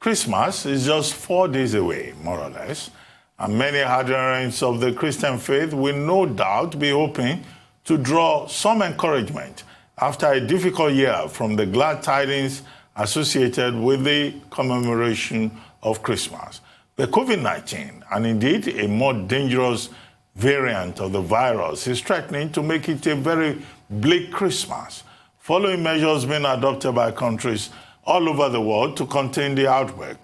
Christmas is just 4 days away, more or less, and many adherents of the Christian faith will no doubt be hoping to draw some encouragement after a difficult year from the glad tidings associated with the commemoration of Christmas. But COVID-19, and indeed a more dangerous variant of the virus, is threatening to make it a very bleak Christmas, following measures being adopted by countries all over the world to contain the outbreak.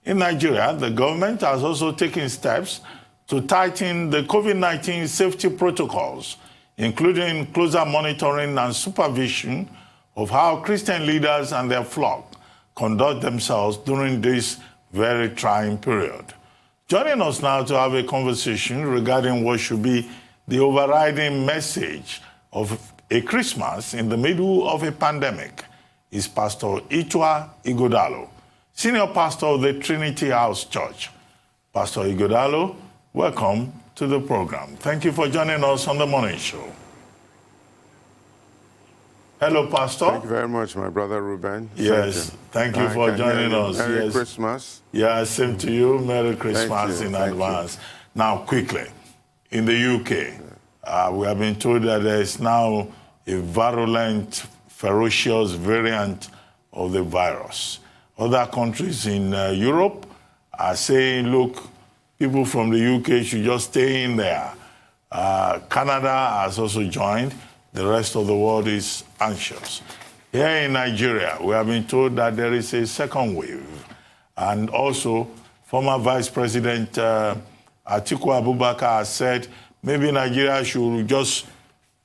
In Nigeria, the government has also taken steps to tighten the COVID-19 safety protocols, including closer monitoring and supervision of how Christian leaders and their flock conduct themselves during this very trying period. Joining us now to have a conversation regarding what should be the overriding message of a Christmas in the middle of a pandemic is Pastor Ituah Ighodalo, Senior Pastor of the Trinity House Church. Pastor Ighodalo, welcome to the program. Thank you for joining us on the morning show. Hello, Pastor. Thank you very much, my brother Ruben. Yes, thank you for joining us. Merry yes. Christmas. Yeah, same to you. Merry Christmas in advance. Now, quickly, in the UK, we have been told that there is now a virulent, ferocious variant of the virus. Other countries in Europe are saying, look, people from the UK should just stay in there. Canada has also joined. The rest of the world is anxious. Here in Nigeria, we have been told that there is a second wave. And also, former Vice President Atiku Abubakar has said maybe Nigeria should just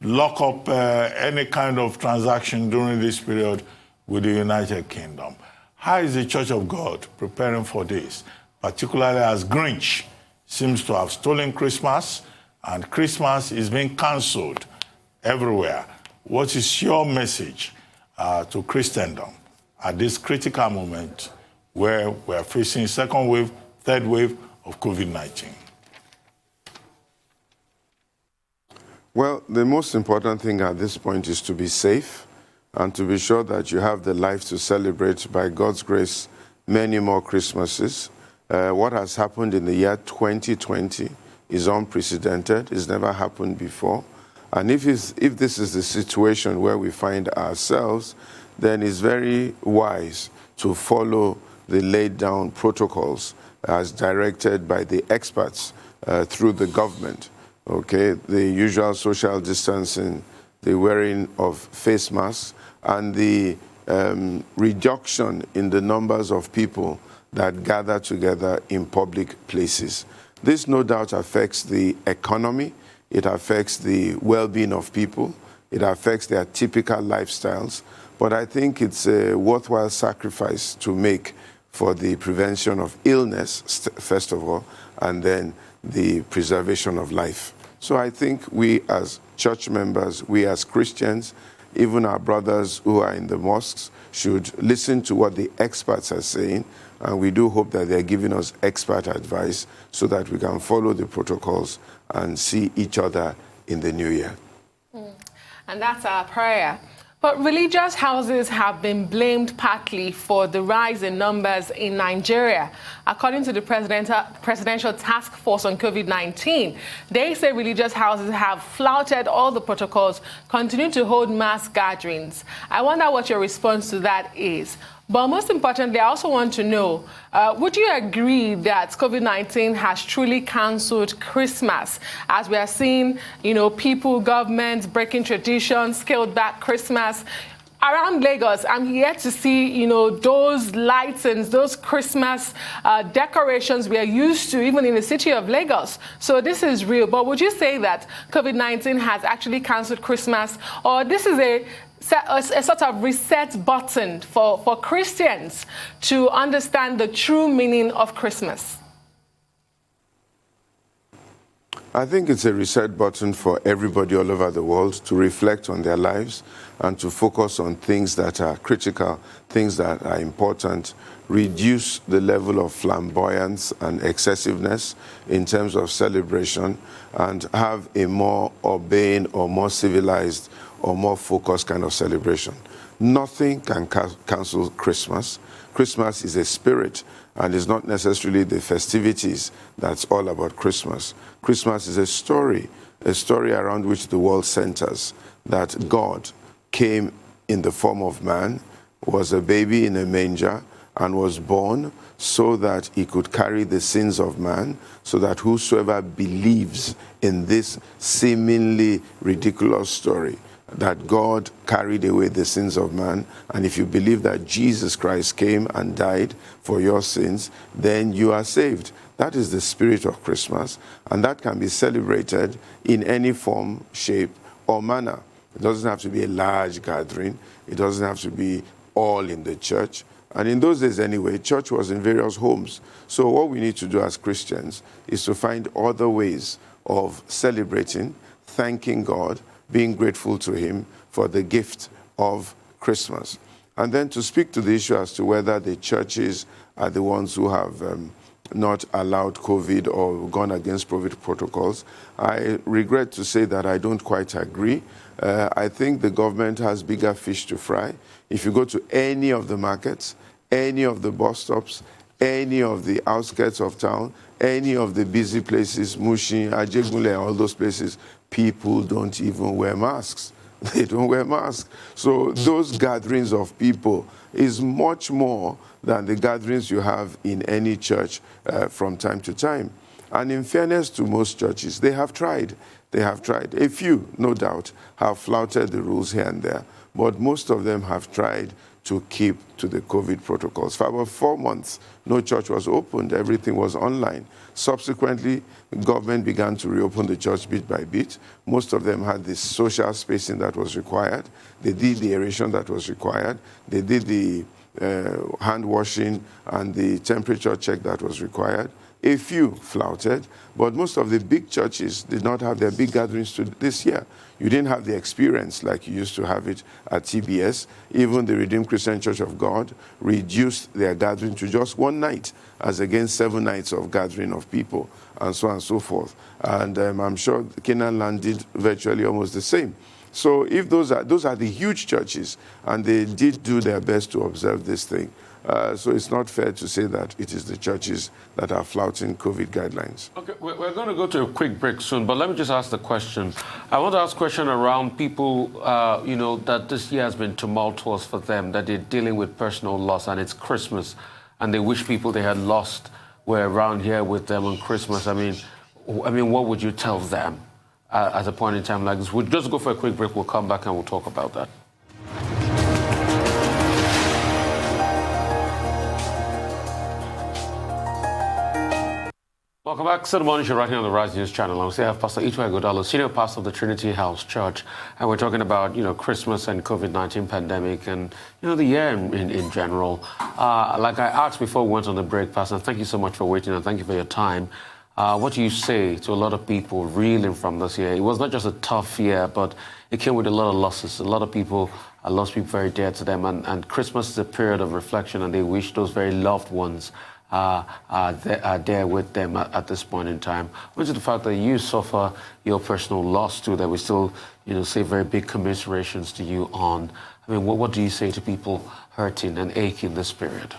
lock up any kind of transaction during this period with the United Kingdom. How is the Church of God preparing for this, particularly as Grinch seems to have stolen Christmas and Christmas is being cancelled everywhere? What is your message to Christendom at this critical moment where we're facing second wave, third wave of COVID-19? Well, the most important thing at this point is to be safe and to be sure that you have the life to celebrate, by God's grace, many more Christmases. What has happened in the year 2020 is unprecedented. It's never happened before. And if this is the situation where we find ourselves, then it's very wise to follow the laid down protocols as directed by the experts through the government. Okay, the usual social distancing, the wearing of face masks, and the reduction in the numbers of people that gather together in public places. This no doubt affects the economy, it affects the well-being of people, it affects their typical lifestyles, but I think it's a worthwhile sacrifice to make for the prevention of illness, first of all, and then the preservation of life. So I think we as church members, we as Christians, even our brothers who are in the mosques, should listen to what the experts are saying, and we do hope that they're giving us expert advice so that we can follow the protocols and see each other in the new year. And that's our prayer. But religious houses have been blamed partly for the rise in numbers in Nigeria. According to the Presidential Task Force on COVID-19, they say religious houses have flouted all the protocols, continue to hold mass gatherings. I wonder what your response to that is. But most importantly, I also want to know, would you agree that COVID-19 has truly cancelled Christmas? As we are seeing, people, governments breaking traditions, scaled back Christmas. Around Lagos, I'm yet to see, those lights and those Christmas decorations we are used to, even in the city of Lagos. So this is real. But would you say that COVID-19 has actually cancelled Christmas, or this is a sort of reset button for Christians to understand the true meaning of Christmas? I think it's a reset button for everybody all over the world to reflect on their lives and to focus on things that are critical, things that are important, reduce the level of flamboyance and excessiveness in terms of celebration, and have a more urbane or more civilized or more focused kind of celebration. Nothing can cancel Christmas. Christmas is a spirit, and it's not necessarily the festivities that's all about Christmas. Christmas is a story around which the world centers, that God came in the form of man, was a baby in a manger, and was born so that he could carry the sins of man, so that whosoever believes in this seemingly ridiculous story, that God carried away the sins of man, and if you believe that Jesus Christ came and died for your sins, then you are saved. That is the spirit of Christmas, and that can be celebrated in any form, shape, or manner. It doesn't have to be a large gathering. It doesn't have to be all in the church. And in those days anyway, church was in various homes. So what we need to do as Christians is to find other ways of celebrating, thanking God, being grateful to him for the gift of Christmas. And then to speak to the issue as to whether the churches are the ones who have not allowed COVID or gone against COVID protocols, I regret to say that I don't quite agree. I think the government has bigger fish to fry. If you go to any of the markets, any of the bus stops, any of the outskirts of town, any of the busy places, Mushin, Ajegunle, all those places, people don't even wear masks. They don't wear masks. So those gatherings of people is much more than the gatherings you have in any church from time to time. And in fairness to most churches, they have tried. They have tried. A few, no doubt, have flouted the rules here and there, but most of them have tried to keep to the COVID protocols. For about 4 months, no church was opened. Everything was online. Subsequently, government began to reopen the church bit by bit. Most of them had the social spacing that was required. They did the aeration that was required. They did the hand washing and the temperature check that was required. A few flouted, but most of the big churches did not have their big gatherings this year. You didn't have the experience like you used to have it at TBS. Even the Redeemed Christian Church of God reduced their gathering to just one night, as against 7 nights of gathering of people, and so on and so forth. And I'm sure Canaan Land did virtually almost the same. So if those are the huge churches, and they did do their best to observe this thing. So it's not fair to say that it is the churches that are flouting COVID guidelines. Okay, we're going to go to a quick break soon, but let me just ask the question. I want to ask a question around people, that this year has been tumultuous for them, that they're dealing with personal loss, and it's Christmas, and they wish people they had lost were around here with them on Christmas. I mean, what would you tell them at a point in time like this? We'll just go for a quick break. We'll come back and we'll talk about that. Welcome back to the Morning Show right here on the Rise News channel. I'm here with Pastor Ituah Ighodalo, Senior Pastor of the Trinity House Church, and we're talking about, Christmas and COVID-19 pandemic and, the year in general. Like I asked before we went on the break, Pastor, thank you so much for waiting and thank you for your time. What do you say to a lot of people reeling from this year? It was not just a tough year, but it came with a lot of losses. A lot of people lost people very dear to them, and Christmas is a period of reflection, and they wish those very loved ones are there with them at this point in time. Which is the fact that you suffer your personal loss too, that we still, say very big commiserations to you on. I mean, what do you say to people hurting and aching this period?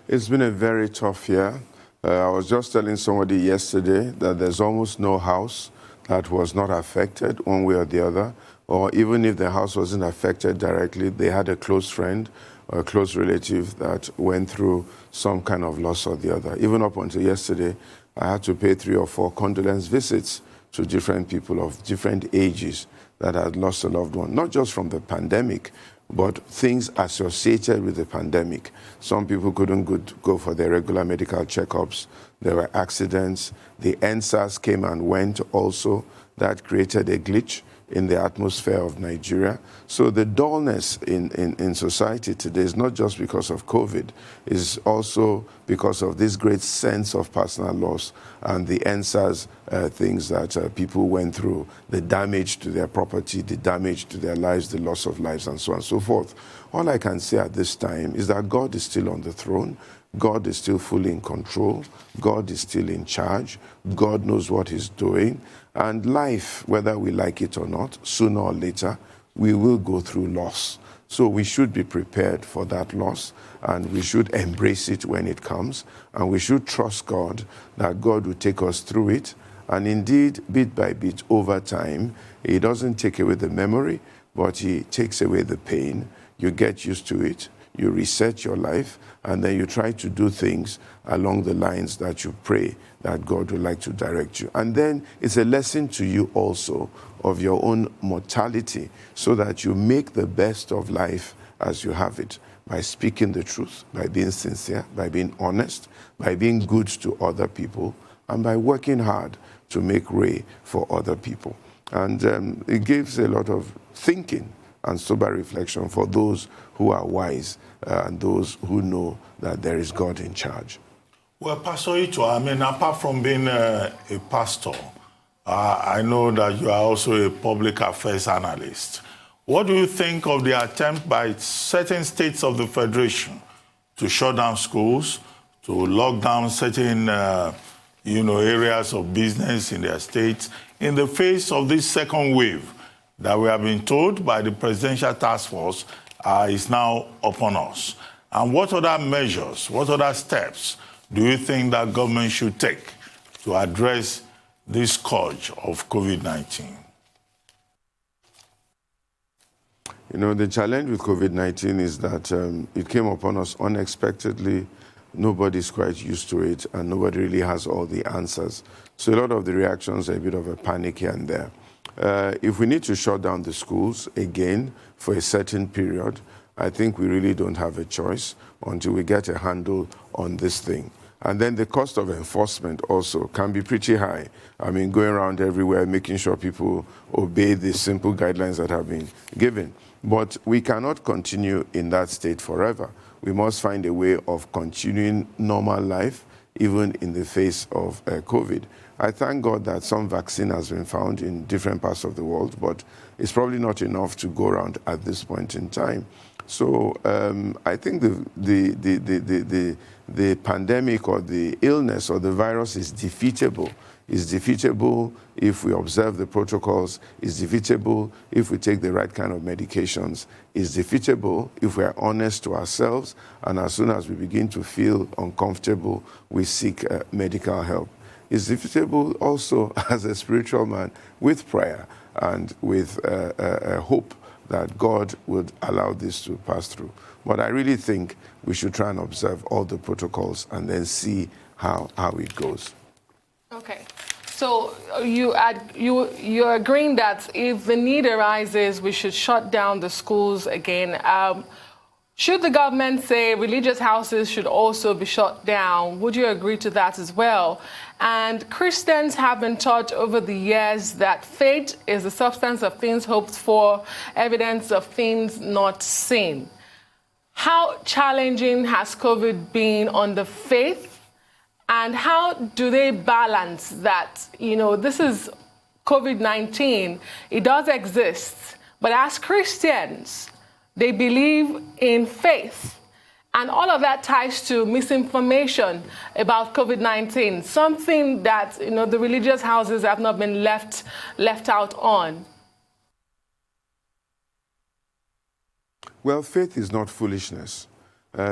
It's been a very tough year. I was just telling somebody yesterday that there's almost no house that was not affected one way or the other, or even if the house wasn't affected directly, they had a close friend or a close relative that went through some kind of loss or the other. Even up until yesterday, I had to pay 3 or 4 condolence visits to different people of different ages that had lost a loved one, not just from the pandemic, but things associated with the pandemic. Some people couldn't go for their regular medical checkups. There were accidents. The NSAS came and went also. That created a glitch in the atmosphere of Nigeria. So the dullness in society today is not just because of COVID, it's also because of this great sense of personal loss and the NSAS things that people went through, the damage to their property, the damage to their lives, the loss of lives, and so on and so forth. All I can say at this time is that God is still on the throne. God is still fully in control. God is still in charge. God knows what he's doing. And life, whether we like it or not, sooner or later, we will go through loss. So we should be prepared for that loss, and we should embrace it when it comes, and we should trust God that God will take us through it. And indeed, bit by bit, over time, He doesn't take away the memory, but He takes away the pain. You get used to it, you reset your life, and then you try to do things along the lines that you pray that God would like to direct you. And then it's a lesson to you also of your own mortality, so that you make the best of life as you have it, by speaking the truth, by being sincere, by being honest, by being good to other people, and by working hard to make way for other people. And it gives a lot of thinking and sober reflection for those who are wise and those who know that there is God in charge. Well, Pastor Ituah, I mean, apart from being a pastor, I know that you are also a public affairs analyst. What do you think of the attempt by certain states of the Federation to shut down schools, to lock down certain areas of business in their states in the face of this second wave that we have been told by the Presidential Task Force is now upon us? And what other measures, what other steps do you think that government should take to address this scourge of COVID-19? You know, the challenge with COVID-19 is that it came upon us unexpectedly. Nobody's quite used to it, and nobody really has all the answers. So a lot of the reactions are a bit of a panic here and there. If we need to shut down the schools again for a certain period, I think we really don't have a choice until we get a handle on this thing. And then the cost of enforcement also can be pretty high. I mean, going around everywhere, making sure people obey the simple guidelines that have been given. But we cannot continue in that state forever. We must find a way of continuing normal life, even in the face of COVID. I thank God that some vaccine has been found in different parts of the world, but it's probably not enough to go around at this point in time. So I think the pandemic or the illness or the virus is defeatable. It's defeatable if we observe the protocols. It's defeatable if we take the right kind of medications. It's defeatable if we are honest to ourselves, and as soon as we begin to feel uncomfortable, we seek medical help. It's defeatable also as a spiritual man with prayer and with hope that God would allow this to pass through. But I really think we should try and observe all the protocols and then see how it goes. Okay. So you're agreeing that if the need arises, we should shut down the schools again. Should the government say religious houses should also be shut down? Would you agree to that as well? And Christians have been taught over the years that faith is the substance of things hoped for, evidence of things not seen. How challenging has COVID been on the faith? And how do they balance that? You know, this is COVID-19. It does exist. But as Christians, they believe in faith. And all of that ties to misinformation about COVID-19, something that, you know, the religious houses have not been left out on. Well, faith is not foolishness.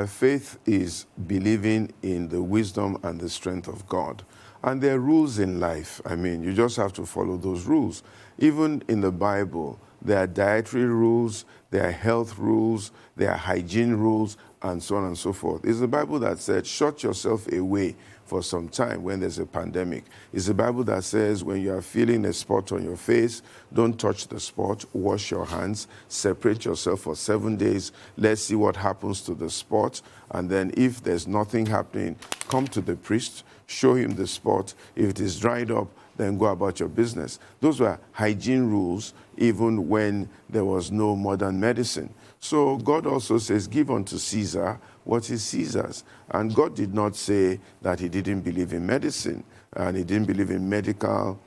Faith is believing in the wisdom and the strength of God. And there are rules in life. I mean, you just have to follow those rules. Even in the Bible, there are dietary rules, there are health rules, there are hygiene rules, and so on and so forth. It's the Bible that said, shut yourself away for some time when there's a pandemic. It's the Bible that says when you are feeling a spot on your face, don't touch the spot, wash your hands, separate yourself for 7 days, let's see what happens to the spot, and then if there's nothing happening, come to the priest, show him the spot. If it is dried up, then go about your business. Those were hygiene rules even when there was no modern medicine. So God also says, give unto Caesar what is Caesar's. And God did not say that he didn't believe in medicine and he didn't believe in medical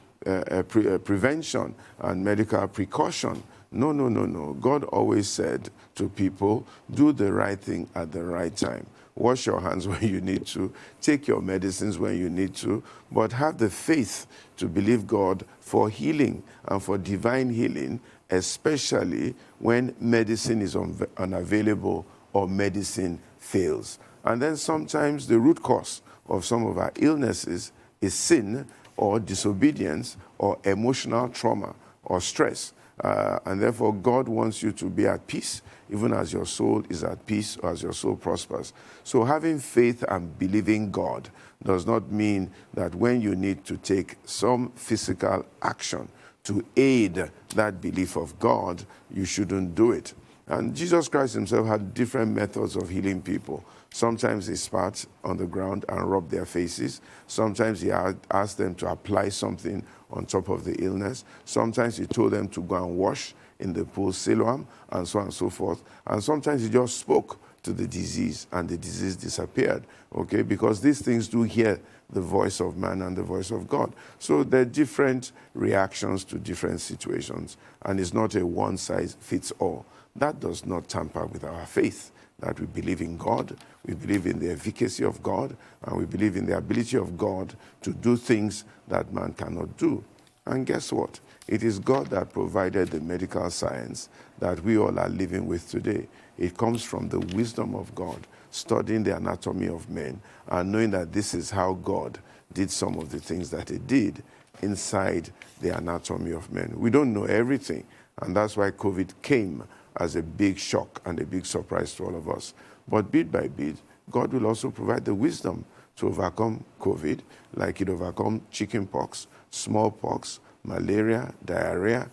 prevention and medical precaution. No, no, no, no. God always said to people, do the right thing at the right time. wash your hands when you need to, take your medicines when you need to, but have the faith to believe God for healing and for divine healing, especially when medicine is unavailable or medicine fails. And then sometimes the root cause of some of our illnesses is sin or disobedience or emotional trauma or stress. And therefore, God wants you to be at peace, even as your soul is at peace or as your soul prospers. So having faith and believing God does not mean that when you need to take some physical action to aid that belief of God, you shouldn't do it. And Jesus Christ himself had different methods of healing people. Sometimes he spat on the ground and rubbed their faces. Sometimes he asked them to apply something on top of the illness. Sometimes he told them to go and wash in the pool Siloam, and so on and so forth. And sometimes he just spoke to the disease, and the disease disappeared, okay? Because these things do hear the voice of man and the voice of God. So there are different reactions to different situations, and it's not a one-size-fits-all. That does not tamper with our faith, that we believe in God, we believe in the efficacy of God, and we believe in the ability of God to do things that man cannot do. And guess what? It is God that provided the medical science that we all are living with today. It comes from the wisdom of God, studying the anatomy of men, and knowing that this is how God did some of the things that he did inside the anatomy of men. We don't know everything, and that's why COVID came as a big shock and a big surprise to all of us. But bit by bit, God will also provide the wisdom to overcome COVID, like it overcome chickenpox, smallpox, malaria, diarrhea,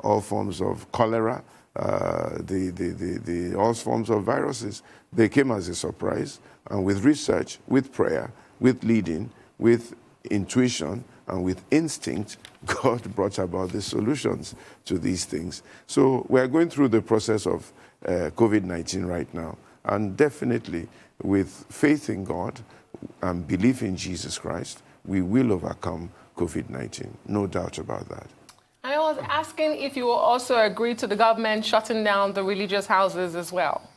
all forms of cholera, all forms of viruses. They came as a surprise, and with research, with prayer, with leading, with intuition, and with instinct, God brought about the solutions to these things. So we're going through the process of COVID-19 right now, and definitely with faith in God and belief in Jesus Christ, we will overcome COVID-19. No doubt about that. I was asking if you will also agree to the government shutting down the religious houses as well.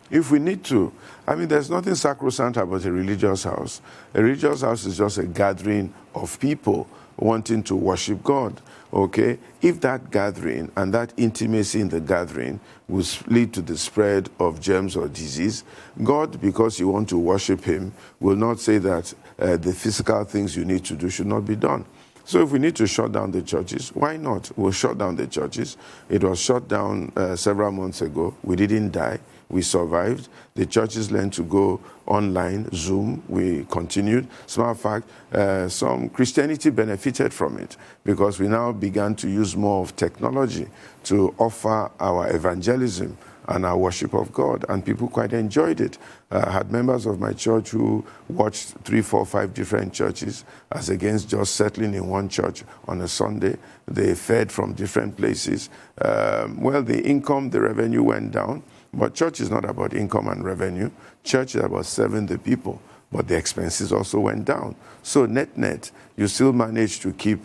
If we need to. I mean, there's nothing sacrosanct about a religious house. A religious house is just a gathering of people wanting to worship God, okay? If that gathering and that intimacy in the gathering will lead to the spread of germs or disease, God, because you want to worship him, will not say that the physical things you need to do should not be done. So if we need to shut down the churches, why not? We'll shut down the churches. It was shut down several months ago. We didn't die. We survived. The churches learned to go online, Zoom. We continued. As a matter of fact, some Christianity benefited from it because we now began to use more of technology to offer our evangelism and our worship of God, and people quite enjoyed it. I had members of my church who watched 3, 4, 5 different churches as against just settling in one church on a Sunday. They fed from different places. Well, the income, the revenue went down, but church is not about income and revenue. Church is about serving the people, but the expenses also went down. So net, you still manage to keep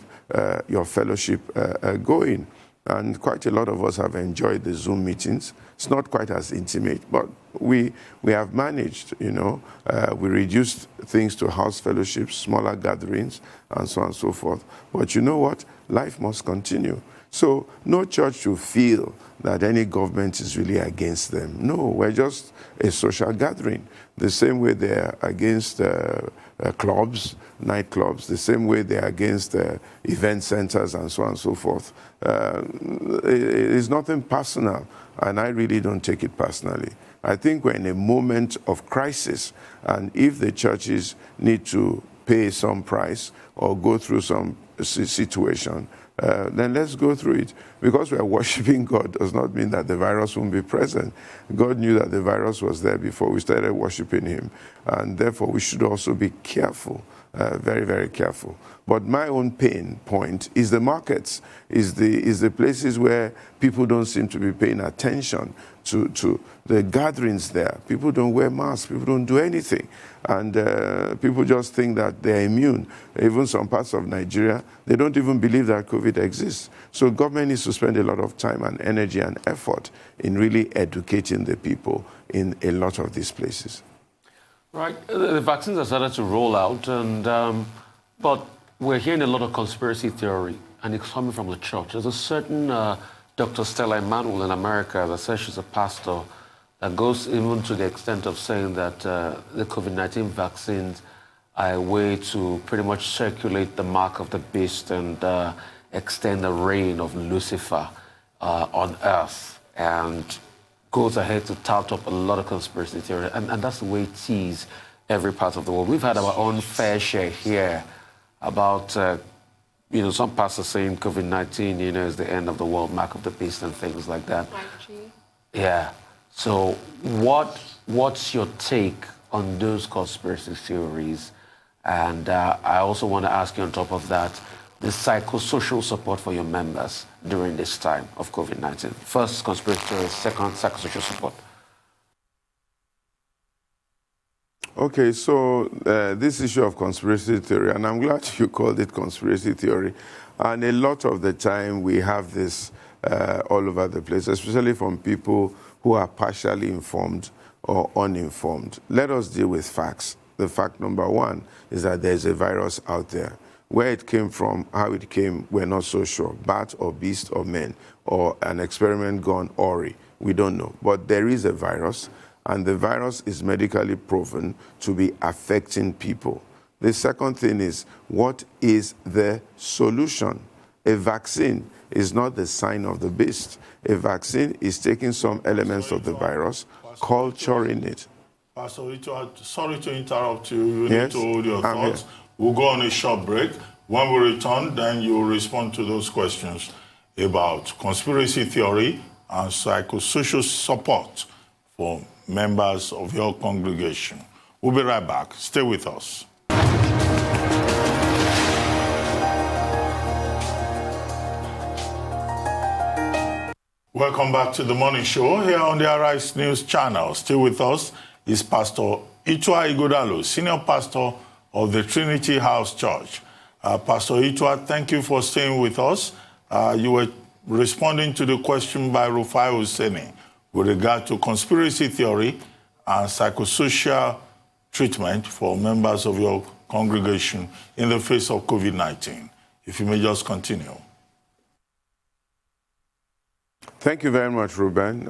your fellowship going. And quite a lot of us have enjoyed the Zoom meetings. It's not quite as intimate, but we have managed, you know. We reduced things to house fellowships, smaller gatherings, and so on and so forth. But you know what? Life must continue. So no church should feel that any government is really against them. No, we're just a social gathering. The same way they're against clubs, nightclubs, the same way they're against event centers and so on and so forth. It's nothing personal, and I really don't take it personally. I think we're in a moment of crisis, and if the churches need to pay some price or go through some situation, then let's go through it. Because we are worshiping God does not mean that the virus won't be present. God knew that the virus was there before we started worshiping him, and therefore we should also be careful very, very careful. But my own pain point is the markets, is the places where people don't seem to be paying attention to the gatherings there. People don't wear masks, people don't do anything. And people just think that they're immune. Even some parts of Nigeria, they don't even believe that COVID exists. So government needs to spend a lot of time and energy and effort in really educating the people in a lot of these places. Right. The vaccines have started to roll out, and but we're hearing a lot of conspiracy theory, and it's coming from the church. There's a certain Dr. Stella Emanuel in America that says she's a pastor that goes even to the extent of saying that the COVID-19 vaccines are a way to pretty much circulate the mark of the beast and extend the reign of Lucifer on earth, and goes ahead to tout up a lot of conspiracy theory, and that's the way it is every part of the world. We've had our own fair share here about, some pastors saying COVID-19, is the end of the world, mark of the beast, and things like that. Yeah. So what's your take on those conspiracy theories? And I also want to ask you on top of that, the psychosocial support for your members during this time of COVID-19. First, conspiracy theory, second, psychosocial support. Okay, so this issue of conspiracy theory, and I'm glad you called it conspiracy theory, and a lot of the time we have this all over the place, especially from people who are partially informed or uninformed. Let us deal with facts. The fact number one is that there's a virus out there. Where it came from, how it came, we're not so sure. Bat or beast or men, or an experiment gone awry, we don't know. But there is a virus, and the virus is medically proven to be affecting people. The second thing is, what is the solution? A vaccine is not the sign of the beast. A vaccine is taking some elements of the virus, culturing it. Pastor Ituah, sorry to interrupt you. You need to hold your thoughts. We'll go on a short break. When we return, then you'll respond to those questions about conspiracy theory and psychosocial support for members of your congregation. We'll be right back. Stay with us. Welcome back to the morning show here on the Arise News channel. Still with us is Pastor Ituah Ighodalo, Senior Pastor of the Trinity House Church. Pastor Ituah, thank you for staying with us. You were responding to the question by Rufai Husseini with regard to conspiracy theory and psychosocial treatment for members of your congregation in the face of COVID-19. If you may just continue. Thank you very much, Ruben.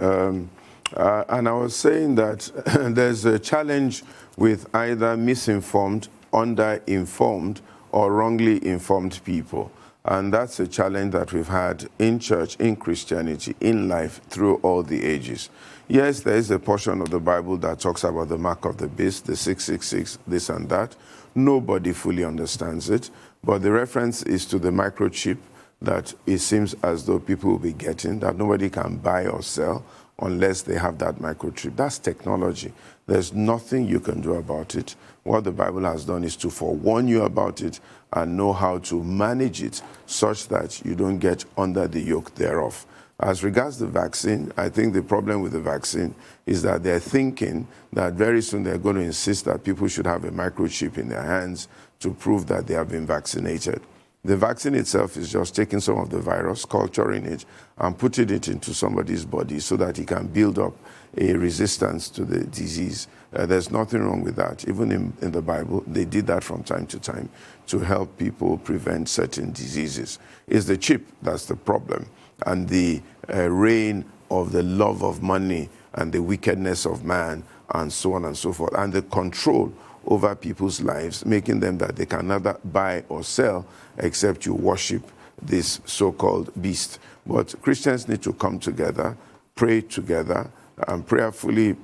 And I was saying that there's a challenge with either misinformed, underinformed, or wrongly informed people. And that's a challenge that we've had in church, in Christianity, in life, through all the ages. Yes, there is a portion of the Bible that talks about the mark of the beast, the 666, this and that. Nobody fully understands it. But the reference is to the microchip that it seems as though people will be getting, that nobody can buy or sell unless they have that microchip. That's technology. There's nothing you can do about it. What the Bible has done is to forewarn you about it and know how to manage it such that you don't get under the yoke thereof. As regards the vaccine, I think the problem with the vaccine is that they're thinking that very soon they're going to insist that people should have a microchip in their hands to prove that they have been vaccinated. The vaccine itself is just taking some of the virus, culturing it, and putting it into somebody's body so that he can build up a resistance to the disease. There's nothing wrong with that. Even in the Bible, they did that from time to time to help people prevent certain diseases. It's the chip that's the problem, and the reign of the love of money and the wickedness of man and so on and so forth, and the control over people's lives, making them that they can neither buy or sell except you worship this so-called beast. But Christians need to come together, pray together, and prayerfully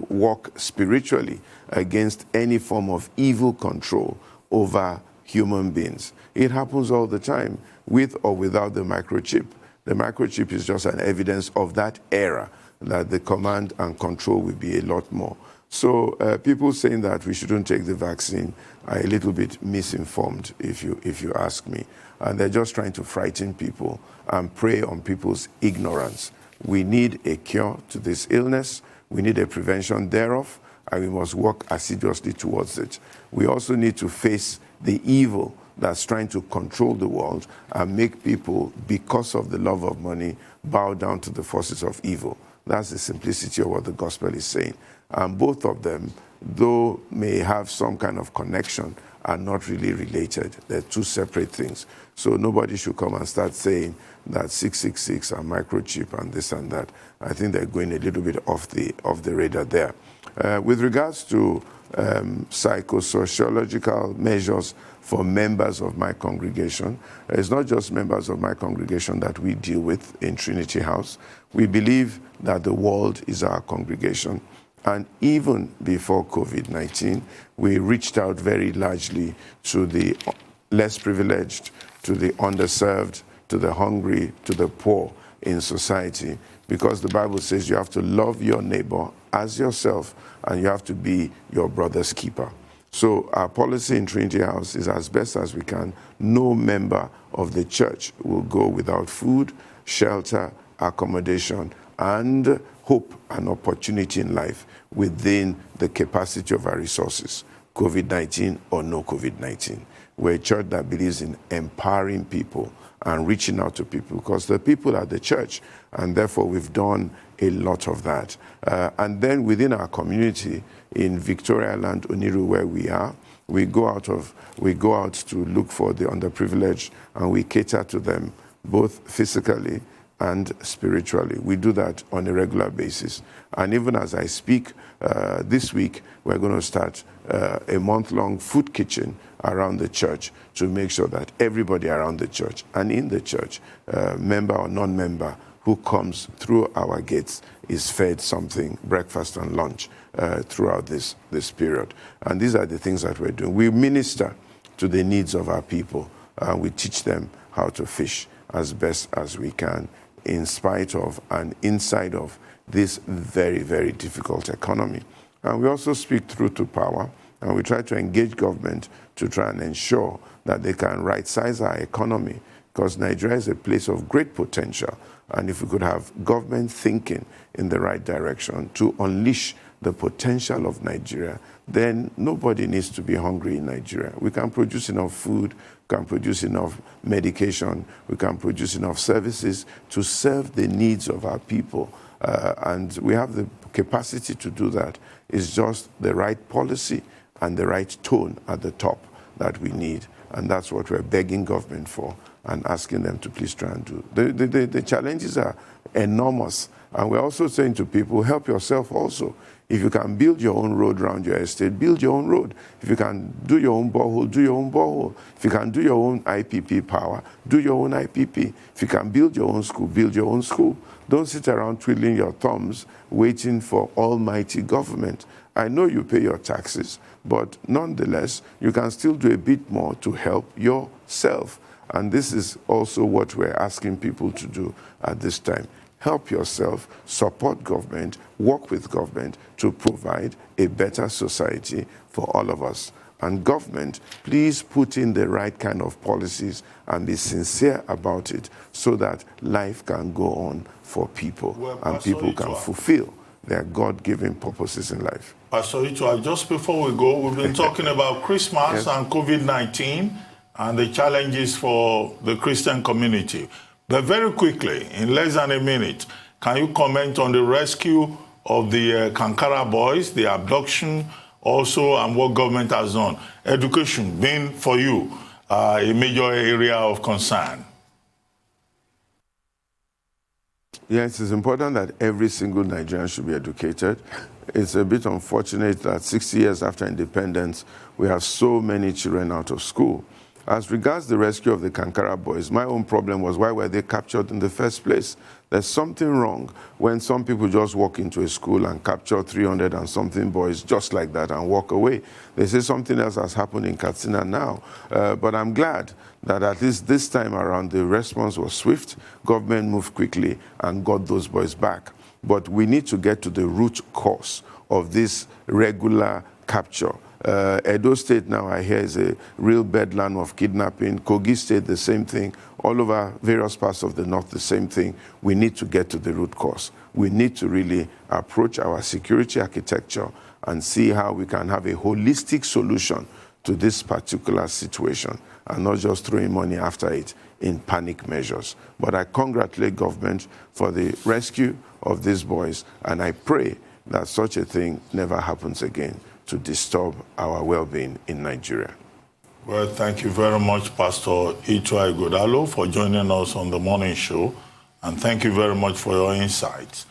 walk spiritually against any form of evil control over human beings. It happens all the time, with or without the microchip. The microchip is just an evidence of that era, that the command and control will be a lot more. So people saying that we shouldn't take the vaccine are a little bit misinformed, if you ask me. And they're just trying to frighten people and prey on people's ignorance. We need a cure to this illness. We need a prevention thereof, and we must work assiduously towards it. We also need to face the evil that's trying to control the world and make people, because of the love of money, bow down to the forces of evil. That's the simplicity of what the gospel is saying. And both of them, though may have some kind of connection, are not really related. They're two separate things. So nobody should come and start saying that 666 and microchip and this and that. I think they're going a little bit off the radar there. With regards to psychosociological measures for members of my congregation, it's not just members of my congregation that we deal with in Trinity House. We believe that the world is our congregation. And even before COVID-19, we reached out very largely to the less privileged, to the underserved, to the hungry, to the poor in society, because the Bible says you have to love your neighbor as yourself, and you have to be your brother's keeper. So our policy in Trinity House is, as best as we can, no member of the church will go without food, shelter, accommodation, and hope and opportunity in life within the capacity of our resources, COVID-19 or no COVID-19. We're a church that believes in empowering people and reaching out to people, because the people are the church, and therefore we've done a lot of that. And then within our community in Victoria Land, Oniru, where we are, we go out to look for the underprivileged, and we cater to them both physically and spiritually. We do that on a regular basis. And even as I speak, this week, we're going to start a month-long food kitchen around the church to make sure that everybody around the church and in the church, member or non-member, who comes through our gates is fed something, breakfast and lunch, throughout this period. And these are the things that we're doing. We minister to the needs of our people. We teach them how to fish as best as we can, in spite of and inside of this very, very difficult economy. And we also speak through to power, and we try to engage government to try and ensure that they can right-size our economy, because Nigeria is a place of great potential. And if we could have government thinking in the right direction to unleash the potential of Nigeria, then nobody needs to be hungry in Nigeria. We can produce enough food, we can produce enough medication, we can produce enough services to serve the needs of our people. And we have the capacity to do that. It's just the right policy and the right tone at the top that we need. And that's what we're begging government for and asking them to please try and do. The challenges are enormous. And we're also saying to people, help yourself also. If you can build your own road around your estate, build your own road. If you can do your own borehole, do your own borehole. If you can do your own IPP power, do your own IPP. If you can build your own school, build your own school. Don't sit around twiddling your thumbs waiting for almighty government. I know you pay your taxes, but nonetheless, you can still do a bit more to help yourself. And this is also what we're asking people to do at this time. Help yourself, support government, work with government to provide a better society for all of us. And government, please put in the right kind of policies and be sincere about it so that life can go on for people and people can fulfill their God-given purposes in life. Pastor Ituah, just before we go, we've been talking about Christmas and COVID-19 and the challenges for the Christian community. But very quickly, in less than a minute, can you comment on the rescue of the Kankara boys, the abduction also, and what government has done? Education being, for you, a major area of concern. Yes, it's important that every single Nigerian should be educated. It's a bit unfortunate that 60 years after independence, we have so many children out of school. As regards the rescue of the Kankara boys, my own problem was, why were they captured in the first place? There's something wrong when some people just walk into a school and capture 300 and something boys just like that and walk away. They say something else has happened in Katsina now. But I'm glad that at least this time around the response was swift. Government moved quickly and got those boys back. But we need to get to the root cause of this regular capture. Edo State now, I hear, is a real bedlam of kidnapping. Kogi State, the same thing. All over various parts of the north, the same thing. We need to get to the root cause. We need to really approach our security architecture and see how we can have a holistic solution to this particular situation and not just throwing money after it in panic measures. But I congratulate government for the rescue of these boys, and I pray that such a thing never happens again to disturb our well-being in Nigeria. Well, thank you very much, Pastor Ituah Ighodalo, for joining us on the morning show, and thank you very much for your insights.